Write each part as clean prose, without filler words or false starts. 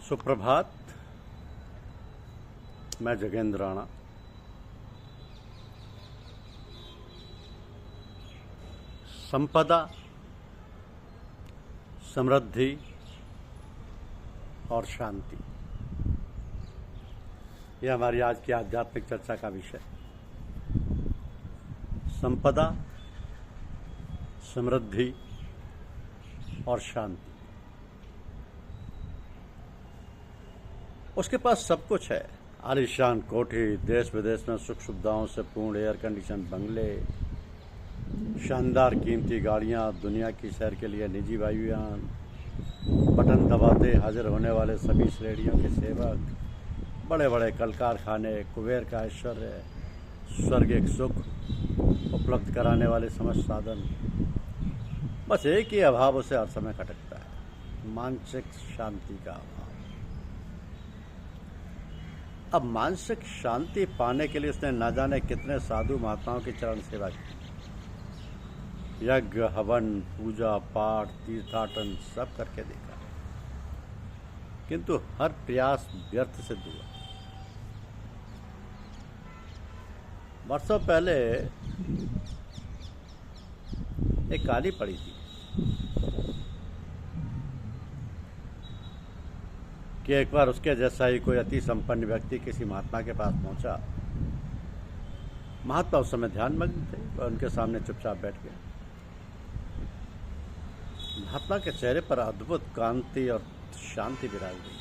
सुप्रभात। मैं जगेंद्र राणा। संपदा, समृद्धि और शांति, यह हमारी आज की आध्यात्मिक चर्चा का विषय। संपदा, समृद्धि और शांति। उसके पास सब कुछ है। आलीशान कोठी, देश विदेश में सुख सुविधाओं से पूर्ण एयर कंडीशन बंगले, शानदार कीमती गाड़ियां, दुनिया की सैर के लिए निजी वायुयान, बटन दबाते हाजिर होने वाले सभी श्रेणियों के सेवक, बड़े बड़े कल कारखाने, कुबेर का ऐश्वर्य, स्वर्गिक सुख उपलब्ध कराने वाले समस्त साधन। बस एक ही अभाव उसे हर समय खटकता है, मानसिक शांति का अभाव। अब मानसिक शांति पाने के लिए उसने न जाने कितने साधु महात्माओं की चरण सेवा की, यज्ञ, हवन, पूजा पाठ, तीर्थाटन सब करके देखा, किंतु हर प्रयास व्यर्थ सिद्ध हुआ। वर्षों पहले एक कहानी पड़ी थी कि एक बार उसके जैसा ही कोई अति संपन्न व्यक्ति किसी महात्मा के पास पहुंचा। महात्मा उस समय ध्यानमग्न थे और उनके सामने चुपचाप बैठ गए। महात्मा के चेहरे पर अद्भुत कांति और शांति विराज गई।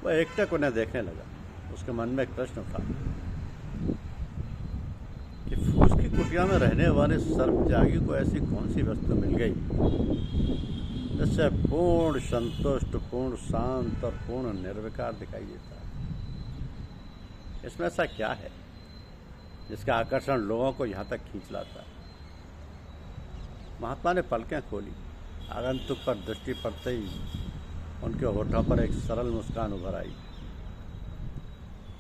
वह एकटक उन्हें देखने लगा। उसके मन में एक प्रश्न था कि फूस की कुटिया में रहने वाले सर्पजागी को ऐसी कौन सी वस्तु मिल गई जिससे पूर्ण संतुष्ट, पूर्ण शांत और पूर्ण निर्विकार दिखाई देता है। इसमें ऐसा क्या है जिसका आकर्षण लोगों को यहाँ तक खींच लाता है? महात्मा ने पलकें खोली। आगंतुक पर दृष्टि पड़ते ही उनके होठों पर एक सरल मुस्कान उभर आई।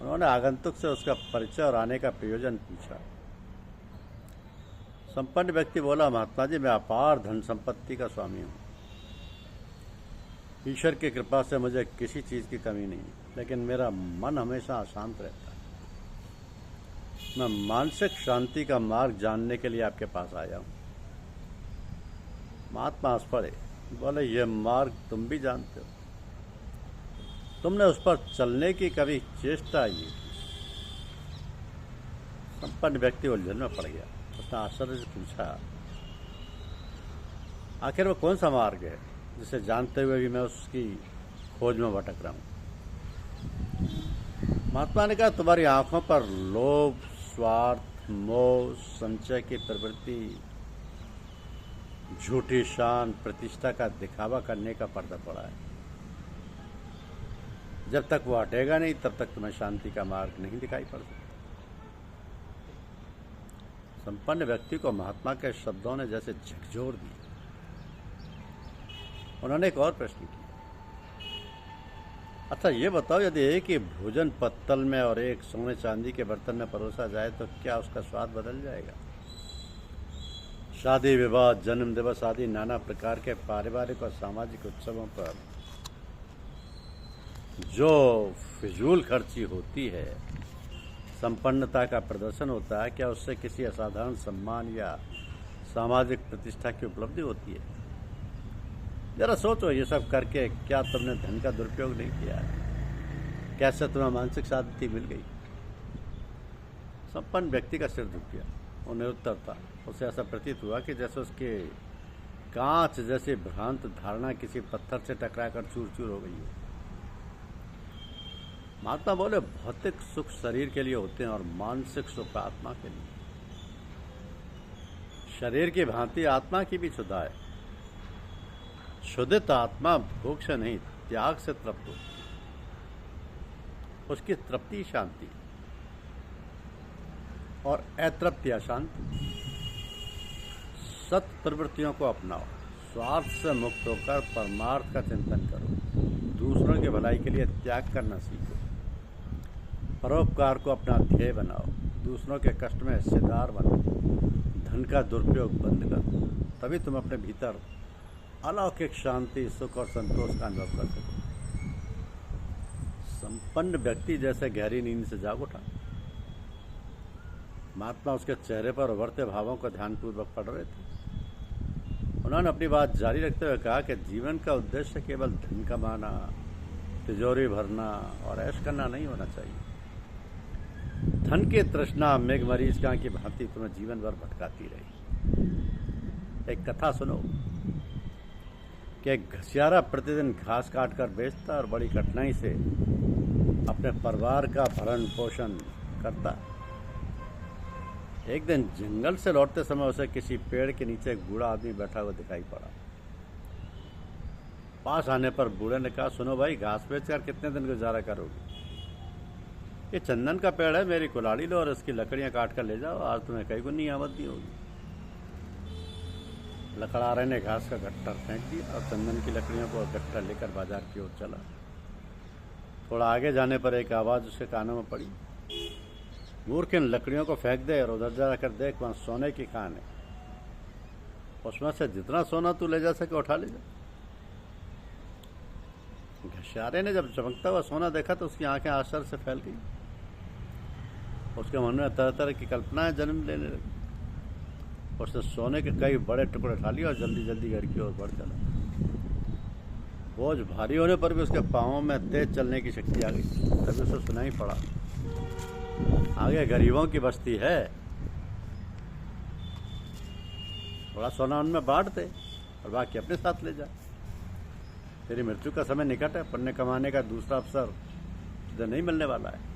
उन्होंने आगंतुक से उसका परिचय और आने का प्रयोजन पूछा। संपन्न व्यक्ति बोला, महात्मा जी, मैं अपार धन संपत्ति का स्वामी हूँ। ईश्वर की कृपा से मुझे किसी चीज की कमी नहीं, लेकिन मेरा मन हमेशा अशांत रहता है। मैं मानसिक शांति का मार्ग जानने के लिए आपके पास आया हूँ। महात्मा हंस पड़े, बोले, यह मार्ग तुम भी जानते हो? तुमने उस पर चलने की कभी चेष्टा की? संपन्न व्यक्ति उलझन में पड़ गया। उसने आश्चर्य से पूछा, आखिर वो कौन सा मार्ग है जिसे जानते हुए भी मैं उसकी खोज में भटक रहा हूं? महात्मा ने कहा, तुम्हारी आंखों पर लोभ, स्वार्थ, मोह, संचय की प्रवृत्ति, झूठी शान, प्रतिष्ठा का दिखावा करने का पर्दा पड़ा है। जब तक वो हटेगा नहीं तब तक तुम्हें शांति का मार्ग नहीं दिखाई पड़ सकता। संपन्न व्यक्ति को महात्मा के शब्दों ने जैसे झकझोर दिया। उन्होंने एक और प्रश्न किया, अच्छा ये बताओ, यदि एक ही भोजन पत्तल में और एक सोने चांदी के बर्तन में परोसा जाए तो क्या उसका स्वाद बदल जाएगा? शादी विवाह, जन्म दिवस आदि नाना प्रकार के पारिवारिक और सामाजिक उत्सवों पर जो फिजूल खर्ची होती है, संपन्नता का प्रदर्शन होता है, क्या उससे किसी असाधारण सम्मान या सामाजिक प्रतिष्ठा की उपलब्धि होती है? जरा सोचो, ये सब करके क्या तुमने धन का दुरुपयोग नहीं किया है? कैसे तुम्हें मानसिक शांति मिल गई? संपन्न व्यक्ति का सिर झुक गया। वो निरुत्तर था। उसे ऐसा प्रतीत हुआ कि जैसे उसके कांच जैसी भ्रांत धारणा किसी पत्थर से टकराकर चूर चूर हो गई हो। महात्मा बोले, भौतिक सुख शरीर के लिए होते हैं और मानसिक सुख आत्मा के लिए। शरीर की भांति आत्मा की भी क्षुधा है। क्षुधित आत्मा भूख से नहीं, त्याग से तृप्त होती है। उसकी तृप्ति शांति और अतृप्ति अशांति। सत प्रवृत्तियों को अपनाओ, स्वार्थ से मुक्त होकर परमार्थ का चिंतन करो, दूसरों की भलाई के लिए त्याग करना सीखो, परोपकार को अपना ध्येय बनाओ, दूसरों के कष्ट में हिस्सेदार बनो, धन का दुरुपयोग बंद करो। तभी तुम अपने भीतर अलौकिक शांति, सुख और संतोष का अनुभव कर सके। संपन्न व्यक्ति जैसे गहरी नींद से जाग उठा। महात्मा उसके चेहरे पर उभरते भावों को ध्यानपूर्वक पढ़ रहे थे। उन्होंने अपनी बात जारी रखते हुए कहा कि जीवन का उद्देश्य केवल धन कमाना, तिजोरी भरना और ऐश करना नहीं होना चाहिए। धन की तृष्णा मेघमरीचिका की भांति तुम्हें जीवन भर भटकाती रही। एक कथा सुनो कि एक घसियारा प्रतिदिन घास काट कर बेचता और बड़ी कठिनाई से अपने परिवार का भरण पोषण करता। एक दिन जंगल से लौटते समय उसे किसी पेड़ के नीचे एक बूढ़ा आदमी बैठा हुआ दिखाई पड़ा। पास आने पर बूढ़े ने कहा, सुनो भाई, घास बेचकर कितने दिन गुजारा करोगे? ये चंदन का पेड़ है, मेरी कुल्हाड़ी लो और इसकी लकड़ियां काट कर ले जाओ, आज तुम्हें कई गुनी आमदनी होगी। लकड़हारे ने घास का गट्ठर फेंक दिया और चंदन की लकड़ियों को गट्ठर लेकर बाजार की ओर चला। थोड़ा आगे जाने पर एक आवाज़ उसके कानों में पड़ी, मूर्ख, इन लकड़ियों को फेंक दे और उधर जाकर देख, वहाँ सोने की खान है, उसमें से जितना सोना तू ले जा सके उठा ले जा। घसियारे ने जब चमकता हुआ सोना देखा तो उसकी आंखें आश्चर्य से फैल गई। उसके मन में तरह तरह की कल्पनाएं जन्म लेने लगी। उसने सोने के कई बड़े टुकड़े उठा लिए और जल्दी जल्दी घर की ओर बढ़ चला। बोझ भारी होने पर भी उसके पाँवों में तेज चलने की शक्ति आ गई। तभी उसे सुनाई पड़ा, आगे गरीबों की बस्ती है, थोड़ा सोना उनमें बांट दे और बाकी अपने साथ ले जा। तेरी मृत्यु का समय निकट है, पुण्य कमाने का दूसरा अवसर तुझे नहीं मिलने वाला है।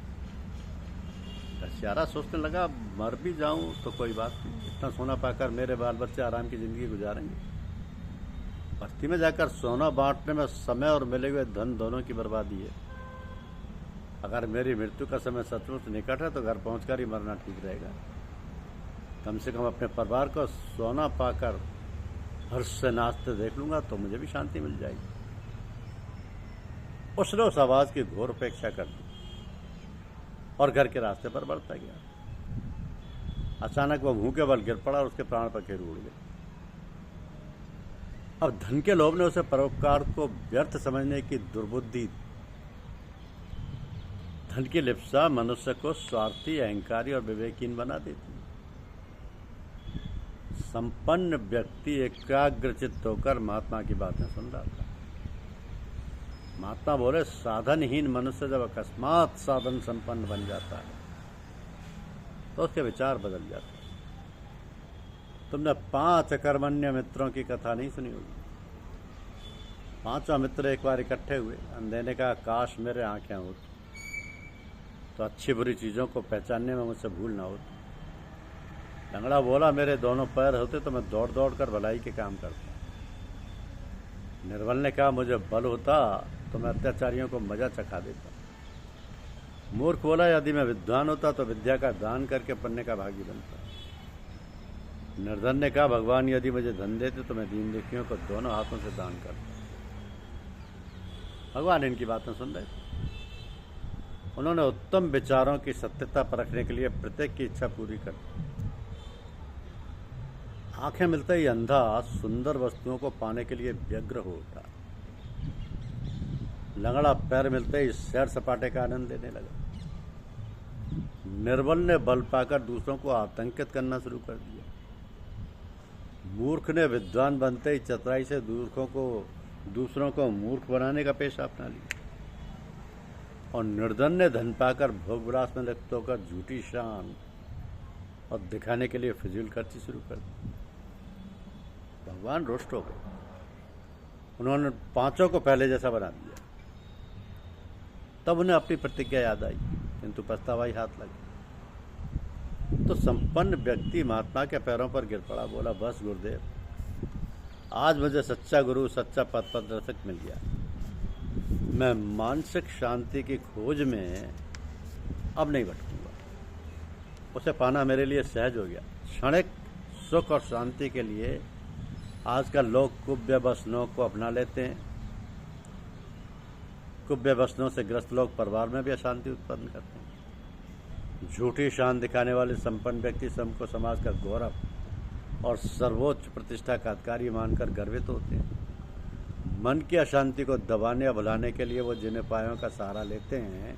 घसियारा सोचने लगा, मर भी जाऊं तो कोई बात नहीं, इतना सोना पाकर मेरे बाल बच्चे आराम की जिंदगी गुजारेंगे। बस्ती में जाकर सोना बांटने में समय और मिले हुए धन दोनों की बर्बादी है। अगर मेरी मृत्यु का समय सचमुच निकट है तो घर पहुंचकर ही मरना ठीक रहेगा। कम से कम अपने परिवार को सोना पाकर हर्ष से नाचते देख लूंगा तो मुझे भी शांति मिल जाएगी। उसने उस आवाज की घोर उपेक्षा कर दी और घर के रास्ते पर बढ़ता गया। अचानक वह मुंह के बल गिर पड़ा और उसके प्राण पखेरु उड़ गए। अब धन के लोभ ने उसे परोपकार को व्यर्थ समझने की दुर्बुद्धि। धन की लिप्सा मनुष्य को स्वार्थी, अहंकारी और विवेकहीन बना देती है। संपन्न व्यक्ति एकाग्रचित्त होकर महात्मा की बातें सुन रहा था। महात्मा बोले, साधनहीन मनुष्य जब अकस्मात साधन संपन्न बन जाता है तो उसके विचार बदल जाते हैं। तुमने 5 अकर्मण्य मित्रों की कथा नहीं सुनी होगी। 5वां मित्र एक बार इकट्ठे हुए। अंधे ने कहा, काश मेरे आंखें होती तो अच्छी बुरी चीज़ों को पहचानने में मुझसे भूल ना होती। लंगड़ा बोला, मेरे दोनों पैर होते तो मैं दौड़ दौड़ कर भलाई के काम करता। निर्बल ने कहा, मुझे बल होता तो मैं अत्याचारियों को मजा चखा देता। मूर्ख बोला, यदि मैं विद्वान होता तो विद्या का दान करके पुण्य का भागी बनता। निर्धन ने कहा, भगवान यदि मुझे धन देते तो मैं दीन दुखियों को दोनों हाथों से दान करता। भगवान इनकी बातें सुन रहे थे। उन्होंने उत्तम विचारों की सत्यता परखने के लिए प्रत्येक की इच्छा पूरी कर दी। आंखें मिलते ही अंधा सुंदर वस्तुओं को पाने के लिए व्यग्र हो उठा। लंगड़ा पैर मिलते ही सैर सपाटे का आनंद लेने लगा। निर्बल ने बल पाकर दूसरों को आतंकित करना शुरू कर दिया। मूर्ख ने विद्वान बनते ही चतुराई से दूसरों को मूर्ख बनाने का पेशा अपना लिया। और निर्धन ने धन पाकर भोग विलास में लिप्त होकर झूठी शान और दिखाने के लिए फिजूल खर्ची शुरू कर दी। भगवान रुष्ट हो गए। उन्होंने 5 को पहले जैसा बना दिया। तब उन्हें अपनी प्रतिज्ञा याद आई, किंतु पछतावा ही हाथ लगा। तो संपन्न व्यक्ति महात्मा के पैरों पर गिर पड़ा। बोला, बस गुरुदेव, आज मुझे सच्चा गुरु, सच्चा पथ प्रदर्शक मिल गया। मैं मानसिक शांति की खोज में अब नहीं भटकूंगा। उसे पाना मेरे लिए सहज हो गया। क्षणिक सुख और शांति के लिए आजकल लोग कुव्य वसनों को अपना लेते हैं। कुव्य वसनों से ग्रस्त लोग परिवार में भी अशांति उत्पन्न करते हैं। झूठी शान दिखाने वाले संपन्न व्यक्ति स्वयं को समाज का गौरव और सर्वोच्च प्रतिष्ठा का अधिकारी मानकर गर्वित होते हैं। मन की अशांति को दबाने या भुलाने के लिए वो जिन उपायों का सहारा लेते हैं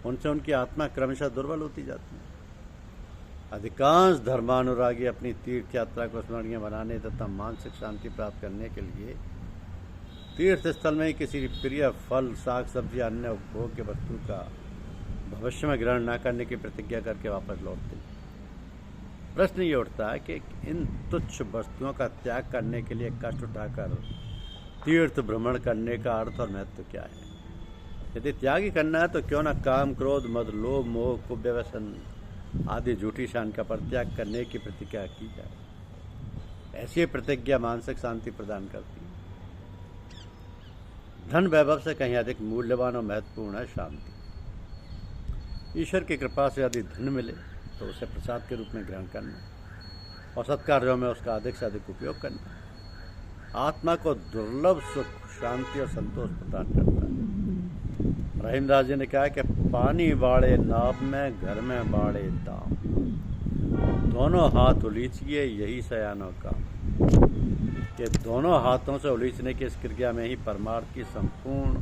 उनसे उनकी आत्मा क्रमशः दुर्बल होती जाती है। अधिकांश धर्मानुरागी अपनी तीर्थ यात्रा को स्मरणीय बनाने तथा मानसिक शांति प्राप्त करने के लिए तीर्थ स्थल में ही किसी प्रिय फल, साग सब्जी, अन्य उपभोग के वस्तु का भविष्य में ग्रहण न करने की प्रतिज्ञा करके वापस लौटते हैं। प्रश्न ये उठता है कि इन तुच्छ वस्तुओं का त्याग करने के लिए कष्ट उठाकर तीर्थ भ्रमण करने का अर्थ और महत्व क्या है? यदि त्याग ही करना है तो क्यों न काम, क्रोध, मद, लोभ, मोह, कुव्य व्यसन आदि झूठी शान का परित्याग करने की प्रतिज्ञा की जाए। ऐसी प्रतिज्ञा मानसिक शांति प्रदान करती है। धन वैभव से कहीं अधिक मूल्यवान और महत्वपूर्ण है शांति। ईश्वर की कृपा से यदि धन मिले तो उसे प्रसाद के रूप में ग्रहण करना और सत्कार्यों में उसका अधिक से अधिक उपयोग करना आत्मा को दुर्लभ सुख, शांति और संतोष प्रदान करता है। रहीमदास जी ने कहा कि पानी बाड़े नाव में, घर में बाड़े दाम, दोनों हाथ उलीचिए यही सयानों का। ये दोनों हाथों से उलीचने की इस क्रिया में ही परमार्थ की संपूर्ण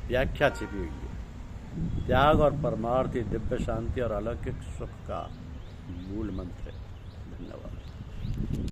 व्याख्या छिपी हुई है। त्याग और परमार्थ ही दिव्य शांति और अलौकिक सुख का मूल मंत्र है। धन्यवाद।